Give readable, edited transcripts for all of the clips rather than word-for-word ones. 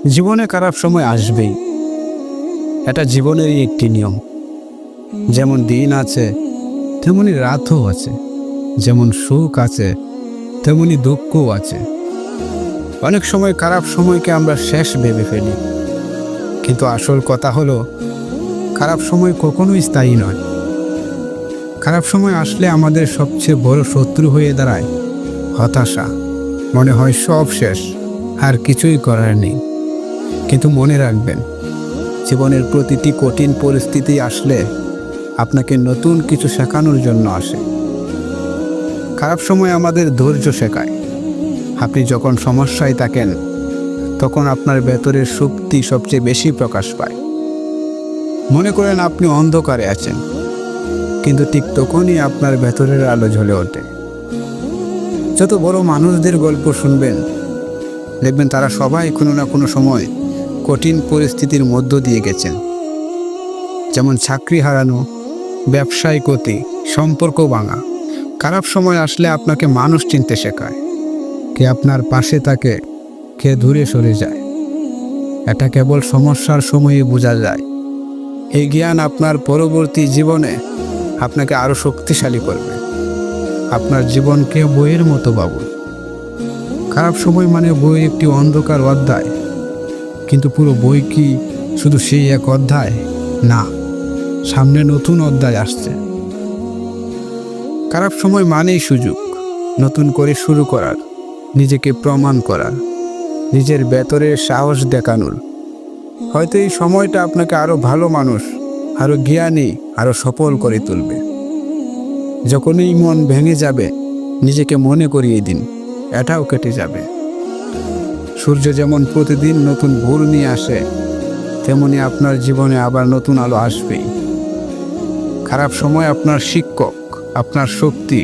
জীবনে খারাপ সময় আসবেই, এটা জীবনেরই একটি নিয়ম। যেমন দিন আছে তেমনি রাতও আছে, যেমন সুখ আছে তেমনি দুঃখও আছে। অনেক সময় খারাপ সময়কে আমরা শেষ ভেবে ফেলি, কিন্তু আসল কথা হলো খারাপ সময় কখনোই স্থায়ী নয়। খারাপ সময় আসলে আমাদের সবচেয়ে বড় শত্রু হয়ে দাঁড়ায় হতাশা। মনে হয় সব শেষ, আর কিছুই করার নেই। কিন্তু মনে রাখবেন, জীবনের প্রতিটি কঠিন পরিস্থিতি আসলে আপনাকে নতুন কিছু শেখানোর জন্য আসে। খারাপ সময় আমাদের ধৈর্য শেখায়। আপনি যখন সমস্যায় থাকেন তখন আপনার ভেতরের শক্তি সবচেয়ে বেশি প্রকাশ পায়। মনে করেন আপনি অন্ধকারে আছেন, কিন্তু ঠিক তখনই আপনার ভেতরের আলো জ্বলে ওঠে। যত বড় মানুষদের গল্প শুনবেন, দেখবেন তারা সবাই কোনো না কোনো সময় কঠিন পরিস্থিতির মধ্য দিয়ে গেছেন। যেমন চাকরি হারানো, ব্যবসায় ক্ষতি, সম্পর্ক ভাঙা। খারাপ সময় আসলে আপনাকে মানুষ চিনতে শেখায়। কে আপনার পাশে থাকে, কে দূরে সরে যায়, এটা কেবল সমস্যার সময়ে বোঝা যায়। এই জ্ঞান আপনার পরবর্তী জীবনে আপনাকে আরও শক্তিশালী করবে। আপনার জীবনকে বইয়ের মতো ভাবুন। খারাপ সময় মানে বইয়ের একটি অন্ধকার অধ্যায়, কিন্তু পুরো বই কি শুধু সেই এক অধ্যায়? না, সামনে নতুন অধ্যায় আসছে। খারাপ সময় মানেই সুযোগ, নতুন করে শুরু করার, নিজেকে প্রমাণ করার, নিজের ভেতরের সাহস দেখানোর। হয়তো এই সময়টা আপনাকে আরও ভালো মানুষ, আরও জ্ঞানী, আরও সফল করে তুলবে। যখনই মন ভেঙে যাবে, নিজেকে মনে করিয়ে দিন এটাও কেটে যাবে। সূর্য যেমন প্রতিদিন নতুন ভোর নিয়ে আসে, তেমনি আপনার জীবনে আবার নতুন আলো আসবেই। খারাপ সময় আপনার শিক্ষক, আপনার শক্তি,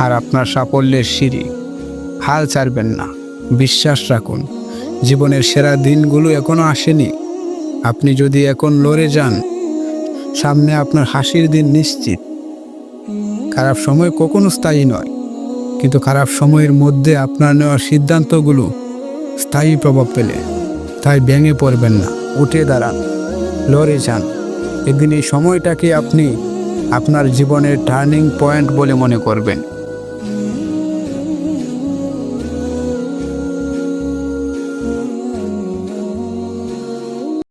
আর আপনার সাফল্যের সিঁড়ি। হাল ছাড়বেন না, বিশ্বাস রাখুন, জীবনের সেরা দিনগুলো এখনো আসেনি। আপনি যদি এখন লড়ে যান, সামনে আপনার হাসির দিন নিশ্চিত। খারাপ সময় কখনো স্থায়ী নয়, কিন্তু খারাপ সময়ের মধ্যে আপনার নেওয়া সিদ্ধান্তগুলো স্থায়ী প্রভাব ফেলে। তাই ভেঙে পড়বেন না, উঠে দাঁড়ান, লড়ে যান। একদিন এই সময়টাকে আপনি আপনার জীবনের টার্নিং পয়েন্ট বলে মনে করবেন।